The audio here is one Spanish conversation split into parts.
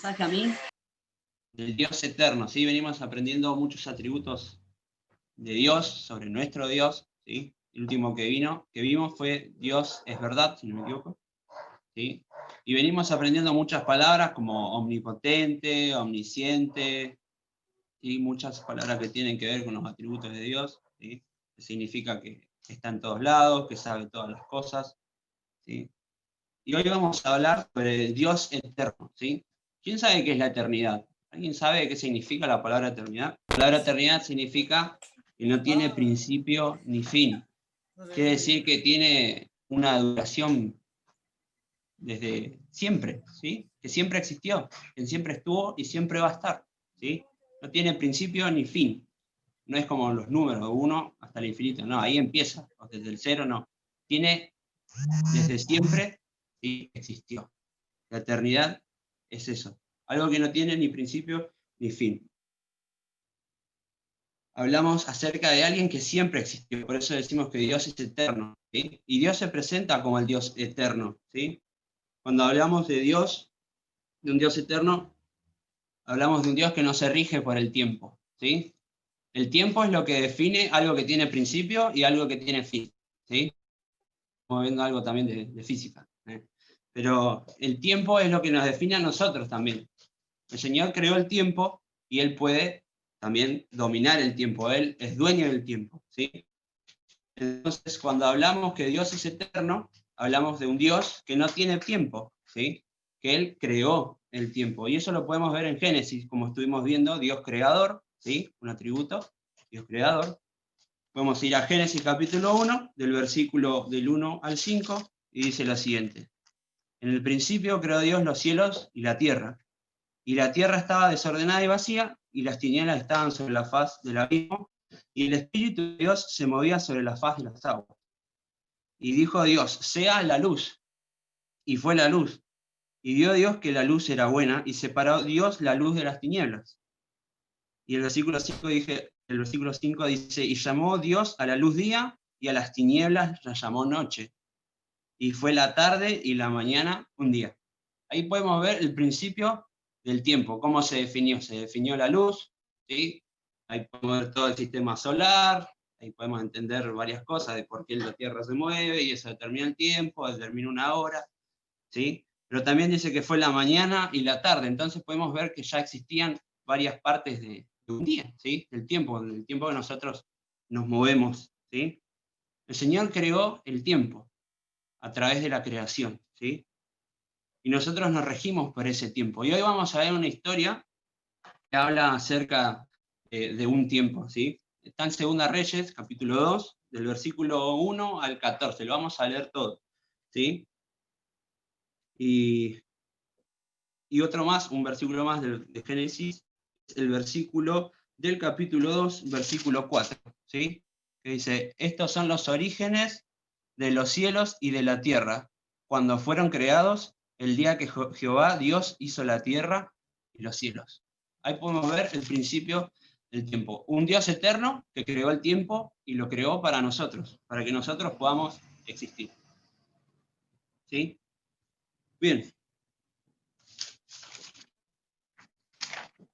mensaje a mí del Dios eterno, ¿sí? Venimos aprendiendo muchos atributos de Dios, sobre nuestro Dios, ¿sí? El último que vimos fue Dios es verdad, si no me equivoco, ¿sí? Y venimos aprendiendo muchas palabras como omnipotente, omnisciente, y muchas palabras que tienen que ver con los atributos de Dios, ¿sí? Que significa que está en todos lados, que sabe todas las cosas, ¿sí? Y hoy vamos a hablar sobre el Dios eterno, ¿sí? ¿Quién sabe qué es la eternidad? ¿Alguien sabe qué significa la palabra eternidad? La palabra eternidad significa que no tiene principio ni fin. Quiere decir que tiene una duración desde siempre, ¿sí? Que siempre existió, que siempre estuvo y siempre va a estar, ¿sí? No tiene principio ni fin. No es como los números, 1 hasta el infinito, no, ahí empieza, desde el 0 no. Tiene desde siempre y existió. La eternidad es eso, algo que no tiene ni principio ni fin. Hablamos acerca de alguien que siempre existió, por eso decimos que Dios es eterno, ¿sí? Y Dios se presenta como el Dios eterno, ¿sí? Cuando hablamos de Dios, de un Dios eterno, hablamos de un Dios que no se rige por el tiempo, ¿sí? El tiempo es lo que define algo que tiene principio y algo que tiene fin, ¿sí? Estamos viendo algo también de física, ¿eh? Pero el tiempo es lo que nos define a nosotros también. El Señor creó el tiempo y Él puede también dominar el tiempo. Él es dueño del tiempo, ¿sí? Entonces, cuando hablamos que Dios es eterno, hablamos de un Dios que no tiene tiempo, ¿sí? Que Él creó el tiempo. Y eso lo podemos ver en Génesis, como estuvimos viendo, Dios creador, ¿sí? Un atributo, Dios creador. Podemos ir a Génesis capítulo 1, del versículo del 1 al 5, y dice lo siguiente. En el principio creó Dios los cielos y la tierra. Y la tierra estaba desordenada y vacía, y las tinieblas estaban sobre la faz del abismo, y el Espíritu de Dios se movía sobre la faz de las aguas. Y dijo Dios, sea la luz. Y fue la luz. Y vio Dios que la luz era buena, y separó Dios la luz de las tinieblas. Y el versículo 5 dice, y llamó Dios a la luz día, y a las tinieblas la llamó noche. Y fue la tarde y la mañana un día. Ahí podemos ver el principio del tiempo, cómo se definió. Se definió la luz, ¿sí? Ahí podemos ver todo el sistema solar, ahí podemos entender varias cosas de por qué la Tierra se mueve, y eso determina el tiempo, determina una hora, ¿sí? Pero también dice que fue la mañana y la tarde, entonces podemos ver que ya existían varias partes de un día, ¿sí? Del tiempo que nosotros nos movemos, ¿sí? El Señor creó el tiempo a través de la creación, ¿sí? Y nosotros nos regimos por ese tiempo. Y hoy vamos a ver una historia que habla acerca de un tiempo, ¿sí? Está en Segunda Reyes, capítulo 2, del versículo 1 al 14. Lo vamos a leer todo, ¿sí? Y otro más, un versículo más de Génesis, el versículo del capítulo 2, versículo 4, ¿sí? Que dice, estos son los orígenes de los cielos y de la tierra, cuando fueron creados el día que Jehová Dios hizo la tierra y los cielos. Ahí podemos ver el principio del tiempo. Un Dios eterno que creó el tiempo y lo creó para nosotros, para que nosotros podamos existir. ¿Sí? Bien.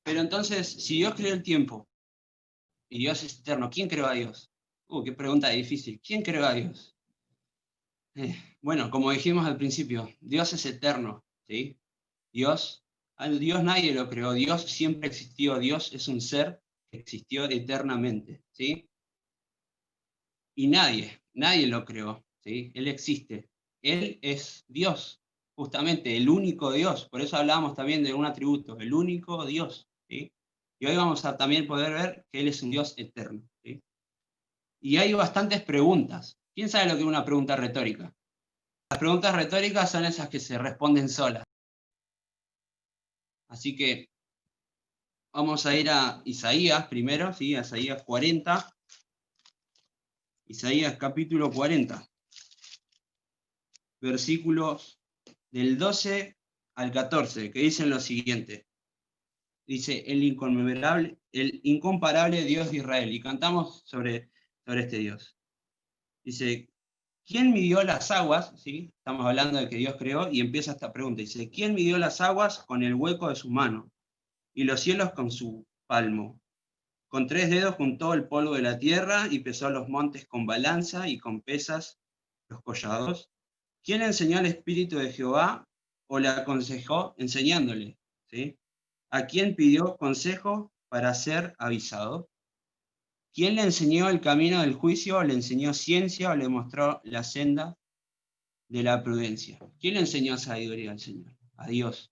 Pero entonces, si Dios creó el tiempo y Dios es eterno, ¿quién creó a Dios? Qué pregunta difícil. ¿Quién creó a Dios? Bueno, como dijimos al principio, Dios es eterno, ¿sí? Dios nadie lo creó, Dios siempre existió, Dios es un ser que existió eternamente, ¿sí? Y nadie lo creó, ¿sí? Él existe, Él es Dios, justamente el único Dios, por eso hablamos también de un atributo, el único Dios, ¿sí? Y hoy vamos a también poder ver que Él es un Dios eterno, ¿sí? Y hay bastantes preguntas. ¿Quién sabe lo que es una pregunta retórica? Las preguntas retóricas son esas que se responden solas. Así que vamos a ir a Isaías primero, ¿sí? A Isaías 40. Isaías capítulo 40. Versículos del 12 al 14, que dicen lo siguiente. Dice, el incomparable Dios de Israel. Y cantamos sobre este Dios. Dice, ¿quién midió las aguas? ¿Sí? Estamos hablando de que Dios creó, y empieza esta pregunta. Dice, ¿quién midió las aguas con el hueco de su mano? Y los cielos con su palmo. Con 3 dedos juntó el polvo de la tierra y pesó los montes con balanza y con pesas los collados. ¿Quién enseñó al Espíritu de Jehová o le aconsejó enseñándole? ¿Sí? ¿A quién pidió consejo para ser avisado? ¿Quién le enseñó el camino del juicio, o le enseñó ciencia, o le mostró la senda de la prudencia? ¿Quién le enseñó sabiduría al Señor? A Dios.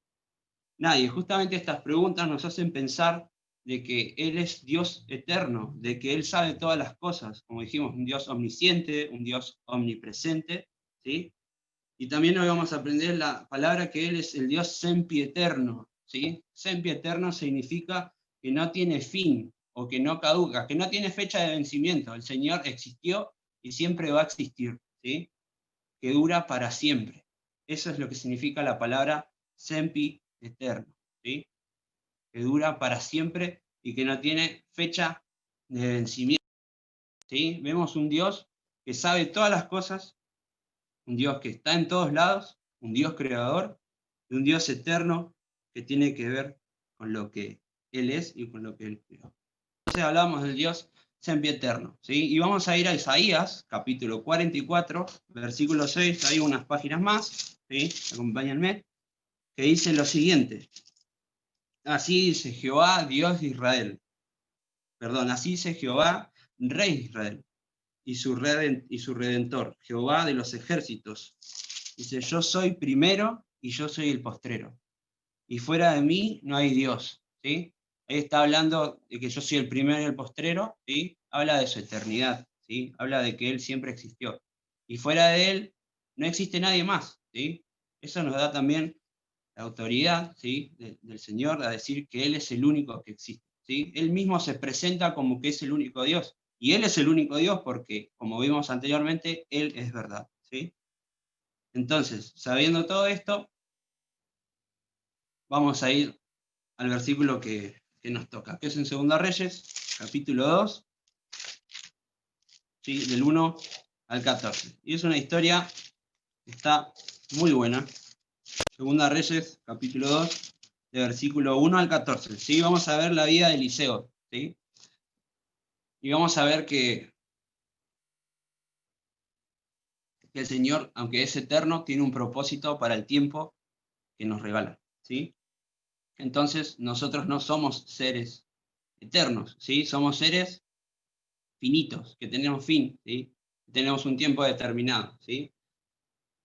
Nadie. Justamente estas preguntas nos hacen pensar de que Él es Dios eterno, de que Él sabe todas las cosas, como dijimos, un Dios omnisciente, un Dios omnipresente, ¿sí? Y también hoy vamos a aprender la palabra que Él es el Dios sempieterno, ¿sí? Sempieterno significa que no tiene fin, o que no caduca, que no tiene fecha de vencimiento. El Señor existió y siempre va a existir, ¿sí? Que dura para siempre. Eso es lo que significa la palabra sempieterno, ¿sí? Que dura para siempre y que no tiene fecha de vencimiento, ¿sí? Vemos un Dios que sabe todas las cosas, un Dios que está en todos lados, un Dios creador, y un Dios eterno que tiene que ver con lo que Él es y con lo que Él creó. Entonces hablamos del Dios sempieterno, ¿sí? Y vamos a ir a Isaías, capítulo 44, versículo 6, hay unas páginas más, ¿sí? Acompáñenme, que dice lo siguiente. Así dice Jehová, Dios de Israel. Perdón, así dice Jehová, Rey de Israel, y su Redentor, Jehová de los ejércitos. Dice, yo soy primero y yo soy el postrero. Y fuera de mí no hay Dios, ¿sí? Ahí está hablando de que yo soy el primero y el postrero, ¿sí? Habla de su eternidad, ¿sí? Habla de que Él siempre existió. Y fuera de Él no existe nadie más, ¿sí? Eso nos da también la autoridad, ¿sí? del Señor a decir que Él es el único que existe, ¿sí? Él mismo se presenta como que es el único Dios. Y Él es el único Dios porque, como vimos anteriormente, Él es verdad, ¿sí? Entonces, sabiendo todo esto, vamos a ir al versículo que nos toca, que es en 2 Reyes, capítulo 2, ¿sí? Del 1 al 14. Y es una historia que está muy buena. 2 Reyes, capítulo 2, de versículo 1 al 14. ¿Sí? Vamos a ver la vida de Eliseo, ¿sí? Y vamos a ver que el Señor, aunque es eterno, tiene un propósito para el tiempo que nos regala, ¿sí? Entonces, nosotros no somos seres eternos, ¿sí? Somos seres finitos, que tenemos fin, ¿sí? Tenemos un tiempo determinado, ¿sí?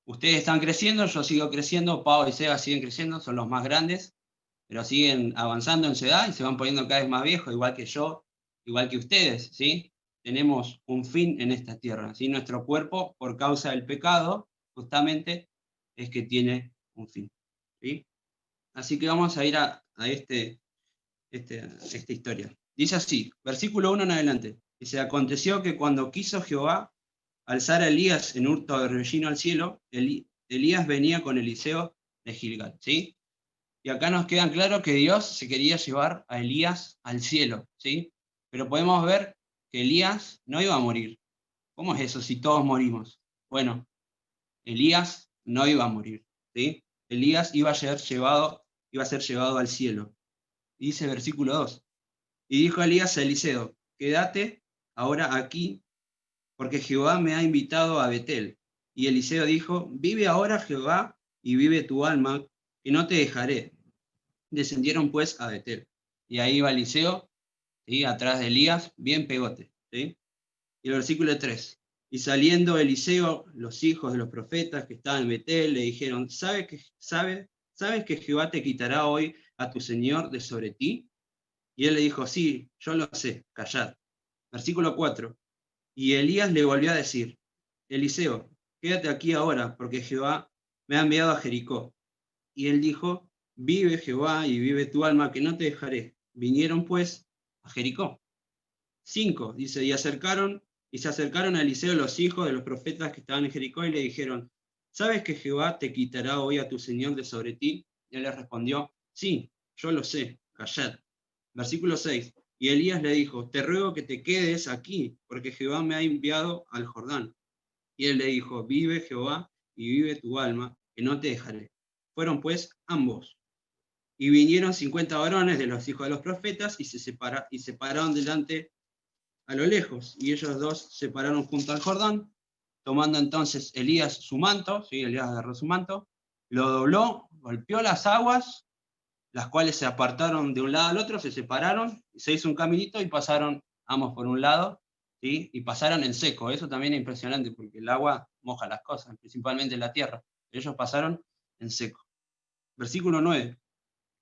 Ustedes están creciendo, yo sigo creciendo, Pau y Seba siguen creciendo, son los más grandes, pero siguen avanzando en su edad y se van poniendo cada vez más viejos, igual que yo, igual que ustedes, ¿sí? Tenemos un fin en esta tierra, ¿sí? Nuestro cuerpo, por causa del pecado, justamente, es que tiene un fin, ¿sí? Así que vamos a ir a esta historia. Dice así, versículo 1 en adelante. Dice, aconteció que cuando quiso Jehová alzar a Elías en hurto de relleno al cielo, Elías venía con Eliseo de Gilgal, ¿sí? Y acá nos queda claro que Dios se quería llevar a Elías al cielo, ¿sí? Pero podemos ver que Elías no iba a morir. ¿Cómo es eso si todos morimos? Bueno, Elías no iba a morir, ¿sí? Elías iba a ser llevado al cielo. Y dice versículo 2. Y dijo Elías a Eliseo, quédate ahora aquí, porque Jehová me ha invitado a Betel. Y Eliseo dijo, vive ahora Jehová y vive tu alma, que no te dejaré. Descendieron pues a Betel. Y ahí va Eliseo, ¿sí? Atrás de Elías, bien pegote, ¿sí? Y el versículo 3. Y saliendo Eliseo, los hijos de los profetas que estaban en Betel, le dijeron, ¿sabes que Jehová te quitará hoy a tu señor de sobre ti? Y él le dijo, sí, yo lo sé, callad. Versículo 4. Y Elías le volvió a decir, Eliseo, quédate aquí ahora, porque Jehová me ha enviado a Jericó. Y él dijo, vive Jehová y vive tu alma, que no te dejaré. Vinieron pues a Jericó. 5, dice, y se acercaron a Eliseo los hijos de los profetas que estaban en Jericó y le dijeron, ¿sabes que Jehová te quitará hoy a tu señor de sobre ti? Y él les respondió, sí, yo lo sé, callad. Versículo 6, y Elías le dijo, te ruego que te quedes aquí, porque Jehová me ha enviado al Jordán. Y él le dijo, vive Jehová y vive tu alma, que no te dejaré. Fueron pues ambos. Y vinieron 50 varones de los hijos de los profetas y se pararon delante a lo lejos. Y ellos dos se pararon junto al Jordán, tomando entonces Elías su manto, ¿sí? Elías agarró su manto, lo dobló, golpeó las aguas, las cuales se apartaron de un lado al otro, se separaron, se hizo un caminito y pasaron ambos por un lado, ¿sí? Y pasaron en seco. Eso también es impresionante, porque el agua moja las cosas, principalmente la tierra. Ellos pasaron en seco. Versículo 9.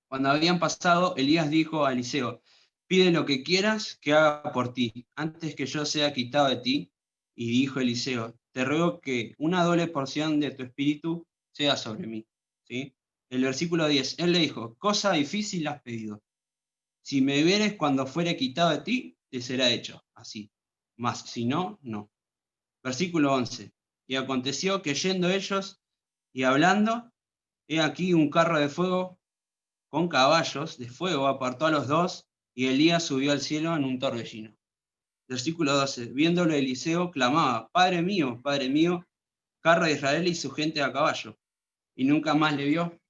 Cuando habían pasado, Elías dijo a Eliseo, pide lo que quieras que haga por ti, antes que yo sea quitado de ti. Y dijo Eliseo, te ruego que una doble porción de tu espíritu sea sobre mí. ¿Sí? El versículo 10, él le dijo, cosa difícil has pedido. Si me vieres cuando fuere quitado de ti, te será hecho así. Mas si no, no. Versículo 11, y aconteció que yendo ellos y hablando, he aquí un carro de fuego con caballos de fuego apartó a los dos, y Elías subió al cielo en un torbellino. Versículo 12. Viéndolo Eliseo, clamaba, Padre mío, carro de Israel y su gente a caballo. Y nunca más le vio.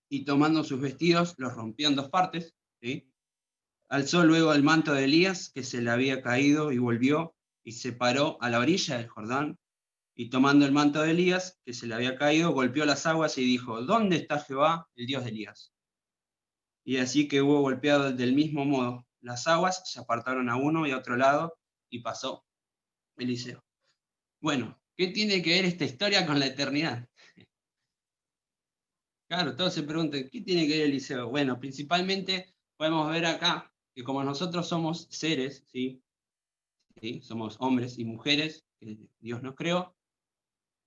Y tomando sus vestidos, los rompió en dos partes. ¿Sí? Alzó luego el manto de Elías, que se le había caído, y volvió, y se paró a la orilla del Jordán. Y tomando el manto de Elías, que se le había caído, golpeó las aguas y dijo, ¿dónde está Jehová, el Dios de Elías? Y así que hubo golpeado del mismo modo. Las aguas se apartaron a uno y a otro lado, y pasó Eliseo. Bueno, ¿qué tiene que ver esta historia con la eternidad? Claro, todos se preguntan, ¿qué tiene que ver Eliseo? Bueno, principalmente podemos ver acá que como nosotros somos seres, ¿sí? ¿Sí? Somos hombres y mujeres, que Dios nos creó,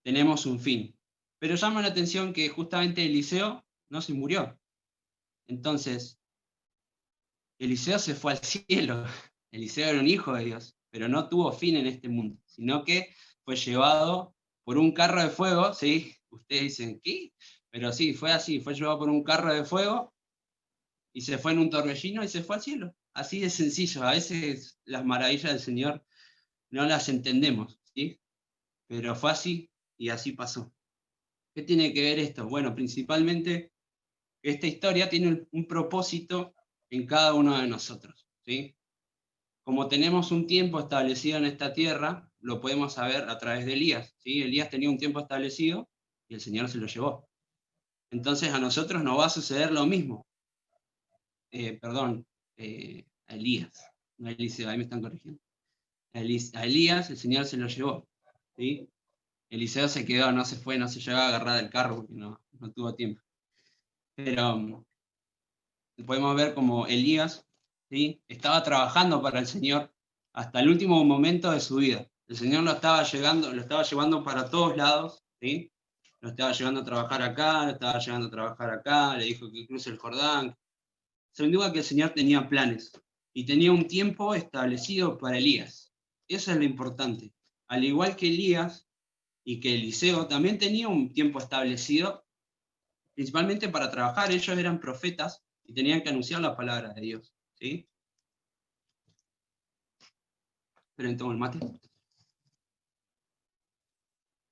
tenemos un fin. Pero llama la atención que justamente Eliseo no se murió. Entonces, Eliseo se fue al cielo. Eliseo era un hijo de Dios, pero no tuvo fin en este mundo, sino que fue llevado por un carro de fuego, ¿sí? Ustedes dicen, ¿qué? Pero sí, fue así, fue llevado por un carro de fuego y se fue en un torbellino y se fue al cielo. Así de sencillo. A veces las maravillas del Señor no las entendemos, ¿sí? Pero fue así y así pasó. ¿Qué tiene que ver esto? Bueno, principalmente esta historia tiene un propósito en cada uno de nosotros, ¿sí? Como tenemos un tiempo establecido en esta tierra, lo podemos saber a través de Elías, ¿sí? Elías tenía un tiempo establecido y el Señor se lo llevó. Entonces a nosotros nos va a suceder lo mismo. Perdón, a Elías, no a Eliseo, ahí me están corrigiendo. A Elías el Señor se lo llevó, ¿sí? Eliseo se quedó, no se fue, no se llegó a agarrar del carro porque no tuvo tiempo. Pero podemos ver como Elías, ¿sí? Estaba trabajando para el Señor hasta el último momento de su vida. El Señor lo estaba llevando para todos lados, ¿sí? Lo estaba llevando a trabajar acá, lo estaba llevando a trabajar acá, le dijo que cruce el Jordán. Sin duda que el Señor tenía planes y tenía un tiempo establecido para Elías. Eso es lo importante. Al igual que Elías y que Eliseo, también tenía un tiempo establecido, principalmente para trabajar. Ellos eran profetas y tenían que anunciar la palabra de Dios. ¿Sí? Esperen, tomo el mate.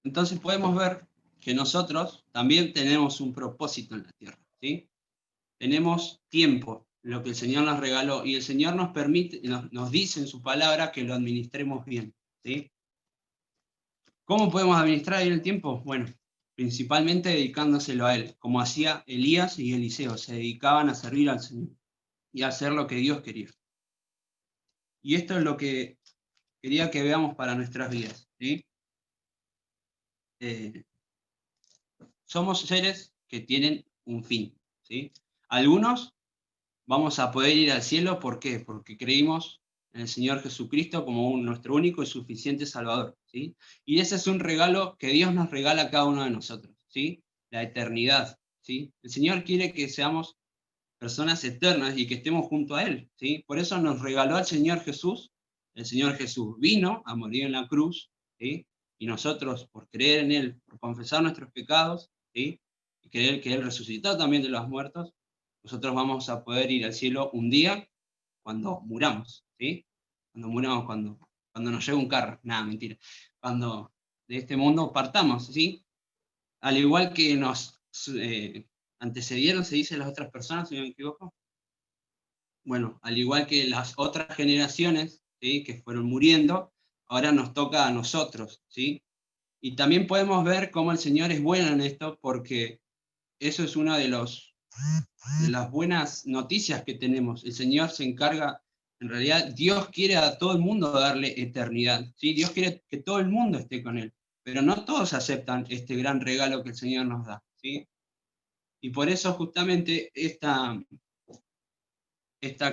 Entonces podemos ver que nosotros también tenemos un propósito en la tierra. ¿Sí? Tenemos tiempo, lo que el Señor nos regaló, y el Señor nos permite, nos dice en su palabra que lo administremos bien. ¿Sí? ¿Cómo podemos administrar bien el tiempo? Bueno, principalmente dedicándoselo a Él, como hacía Elías y Eliseo, se dedicaban a servir al Señor y a hacer lo que Dios quería. Y esto es lo que quería que veamos para nuestras vidas. ¿Sí? Somos seres que tienen un fin. ¿Sí? Algunos vamos a poder ir al cielo, ¿por qué? Porque creímos en el Señor Jesucristo como nuestro único y suficiente Salvador, ¿sí? Y ese es un regalo que Dios nos regala a cada uno de nosotros, ¿sí? La eternidad, ¿sí? El Señor quiere que seamos personas eternas y que estemos junto a Él, ¿sí? Por eso nos regaló al Señor Jesús. El Señor Jesús vino a morir en la cruz, ¿sí? Y nosotros, por creer en Él, por confesar nuestros pecados, ¿sí? Y creer que Él resucitó también de los muertos, nosotros vamos a poder ir al cielo un día cuando muramos, ¿sí? Cuando muramos, cuando nos llegue un carro. Nada, mentira. Cuando de este mundo partamos, ¿sí? Al igual que nos antecedieron, se dice, las otras personas, si no me equivoco. Bueno, al igual que las otras generaciones, ¿sí?, que fueron muriendo, ahora nos toca a nosotros, ¿sí? Y también podemos ver cómo el Señor es bueno en esto, porque eso es una de las buenas noticias que tenemos. El Señor se encarga, en realidad, Dios quiere a todo el mundo darle eternidad, ¿sí? Dios quiere que todo el mundo esté con Él, pero no todos aceptan este gran regalo que el Señor nos da, ¿sí? Y por eso justamente esta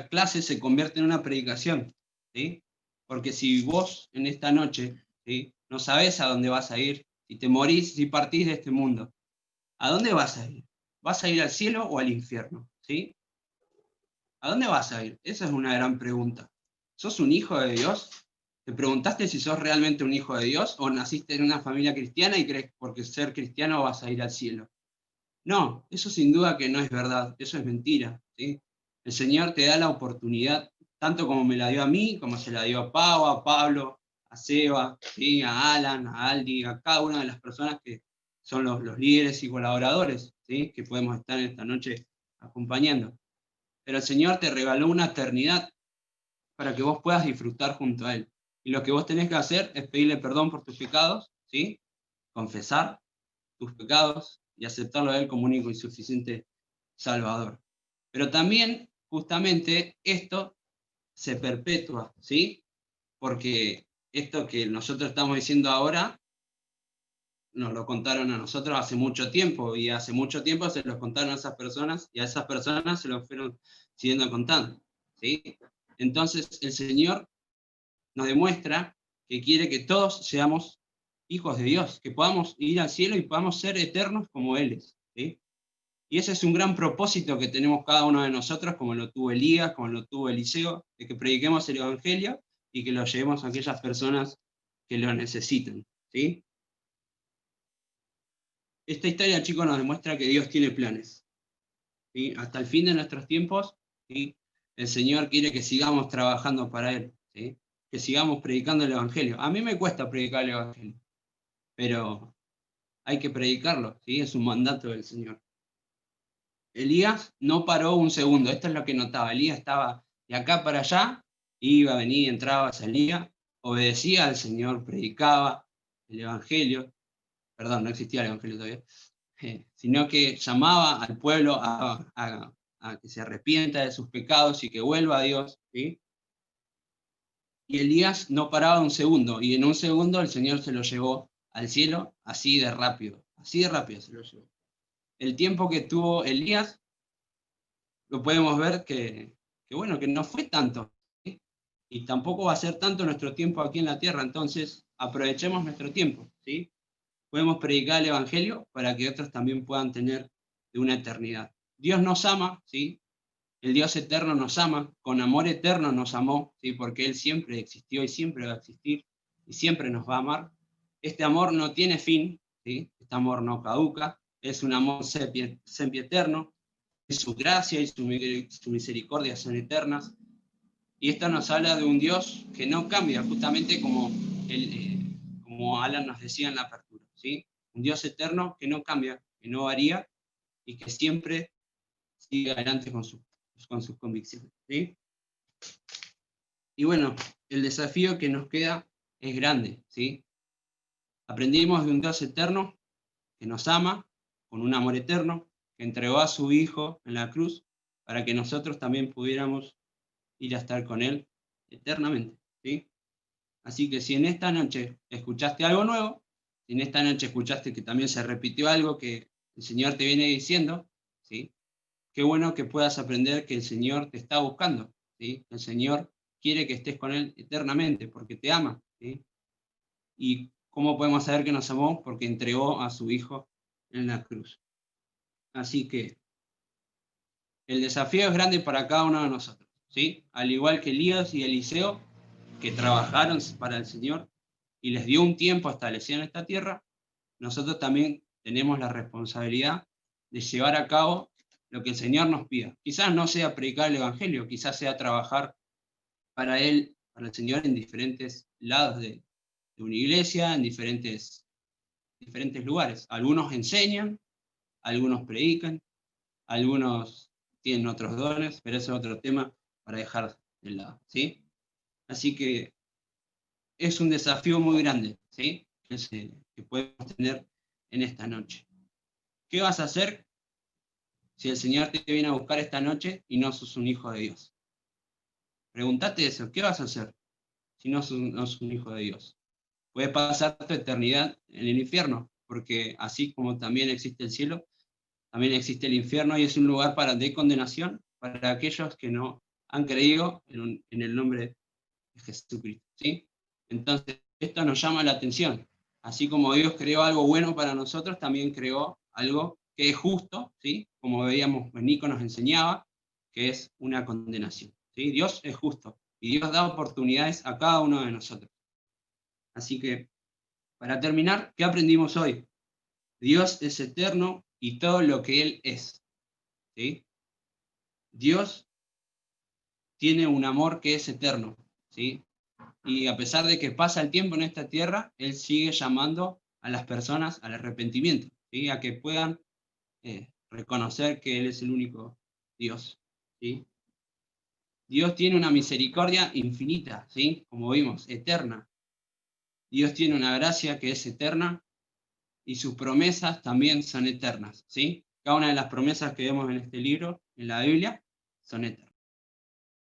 clase se convierte en una predicación, ¿sí? Porque si vos en esta noche, ¿sí?, no sabés a dónde vas a ir, si te morís, si partís de este mundo, ¿a dónde vas a ir? ¿Vas a ir al cielo o al infierno? ¿Sí? ¿A dónde vas a ir? Esa es una gran pregunta. ¿Sos un hijo de Dios? ¿Te preguntaste si sos realmente un hijo de Dios o naciste en una familia cristiana y crees que porque ser cristiano vas a ir al cielo? No, eso sin duda que no es verdad, eso es mentira, ¿sí? El Señor te da la oportunidad, tanto como me la dio a mí, como se la dio a Pau, a Pablo, a Seba, ¿sí?, a Alan, a Aldi, a cada una de las personas que son los líderes y colaboradores, ¿sí?, que podemos estar esta noche acompañando. Pero el Señor te regaló una eternidad para que vos puedas disfrutar junto a Él. Y lo que vos tenés que hacer es pedirle perdón por tus pecados, ¿sí?, confesar tus pecados y aceptarlo a Él como único y suficiente Salvador. Pero también, justamente, esto se perpetúa, ¿sí? Porque esto que nosotros estamos diciendo ahora, nos lo contaron a nosotros hace mucho tiempo, y hace mucho tiempo se los contaron a esas personas, y a esas personas se lo fueron siguiendo contando, ¿sí? Entonces, el Señor nos demuestra que quiere que todos seamos hijos de Dios, que podamos ir al cielo y podamos ser eternos como Él es, ¿sí? Y ese es un gran propósito que tenemos cada uno de nosotros, como lo tuvo Elías, como lo tuvo Eliseo, de que prediquemos el Evangelio y que lo llevemos a aquellas personas que lo necesitan, ¿sí? Esta historia, chicos, nos demuestra que Dios tiene planes, ¿sí? Hasta el fin de nuestros tiempos, ¿sí?, el Señor quiere que sigamos trabajando para Él, ¿sí?, que sigamos predicando el Evangelio. A mí me cuesta predicar el Evangelio, pero hay que predicarlo, ¿sí? Es un mandato del Señor. Elías no paró un segundo, esto es lo que notaba. Elías estaba de acá para allá, iba, venía, entraba, salía, obedecía al Señor, predicaba el Evangelio, perdón, no existía el Evangelio todavía, sino que llamaba al pueblo a que se arrepienta de sus pecados y que vuelva a Dios, ¿sí? Y Elías no paraba un segundo, y en un segundo el Señor se lo llevó al cielo, así de rápido se lo llevó. El tiempo que tuvo Elías lo podemos ver que bueno, que no fue tanto, ¿sí? Y tampoco va a ser tanto nuestro tiempo aquí en la tierra, entonces aprovechemos nuestro tiempo, ¿sí? Podemos predicar el Evangelio para que otros también puedan tener de una eternidad. Dios nos ama, ¿sí? El Dios eterno nos ama, con amor eterno nos amó, ¿sí?, porque Él siempre existió y siempre va a existir y siempre nos va a amar. Este amor no tiene fin, ¿sí? Este amor no caduca, es un amor sempieterno, su gracia y su misericordia son eternas. Y esto nos habla de un Dios que no cambia, justamente como Alan nos decía en la apertura, ¿sí? Un Dios eterno que no cambia, que no varía y que siempre sigue adelante con sus convicciones, ¿sí? Y bueno, el desafío que nos queda es grande, ¿sí? Aprendimos de un Dios eterno que nos ama con un amor eterno, que entregó a su Hijo en la cruz para que nosotros también pudiéramos ir a estar con Él eternamente, ¿sí? Así que si en esta noche escuchaste algo nuevo, si en esta noche escuchaste que también se repitió algo que el Señor te viene diciendo, ¿sí?, qué bueno que puedas aprender que el Señor te está buscando, ¿sí? El Señor quiere que estés con Él eternamente porque te ama, ¿sí? ¿Y cómo podemos saber que nos amó? Porque entregó a su Hijo en la cruz. Así que el desafío es grande para cada uno de nosotros, ¿sí? Al igual que Elías y Eliseo, que trabajaron para el Señor y les dio un tiempo establecido en esta tierra, nosotros también tenemos la responsabilidad de llevar a cabo lo que el Señor nos pida. Quizás no sea predicar el Evangelio, quizás sea trabajar para Él, para el Señor, en diferentes lados de una iglesia, en diferentes diferentes lugares. Algunos enseñan, algunos predican, algunos tienen otros dones, pero ese es otro tema para dejar de lado, ¿sí? Así que es un desafío muy grande, ¿sí? Que podemos tener en esta noche. ¿Qué vas a hacer si el Señor te viene a buscar esta noche y no sos un hijo de Dios? Pregúntate eso, ¿qué vas a hacer si no sos un hijo de Dios? Puedes pasar tu eternidad en el infierno, porque así como también existe el cielo, también existe el infierno y es un lugar de condenación para aquellos que no han creído en el nombre de Jesucristo, ¿sí? Entonces, esto nos llama la atención. Así como Dios creó algo bueno para nosotros, también creó algo que es justo, ¿sí? Como veíamos, Nico nos enseñaba, que es una condenación, ¿sí? Dios es justo y Dios da oportunidades a cada uno de nosotros. Así que, para terminar, ¿qué aprendimos hoy? Dios es eterno y todo lo que Él es, ¿sí? Dios tiene un amor que es eterno, ¿sí? Y a pesar de que pasa el tiempo en esta tierra, Él sigue llamando a las personas al arrepentimiento, ¿sí? A que puedan reconocer que Él es el único Dios, ¿sí? Dios tiene una misericordia infinita, ¿sí? Como vimos, eterna. Dios tiene una gracia que es eterna y sus promesas también son eternas, ¿sí? Cada una de las promesas que vemos en este libro, en la Biblia, son eternas.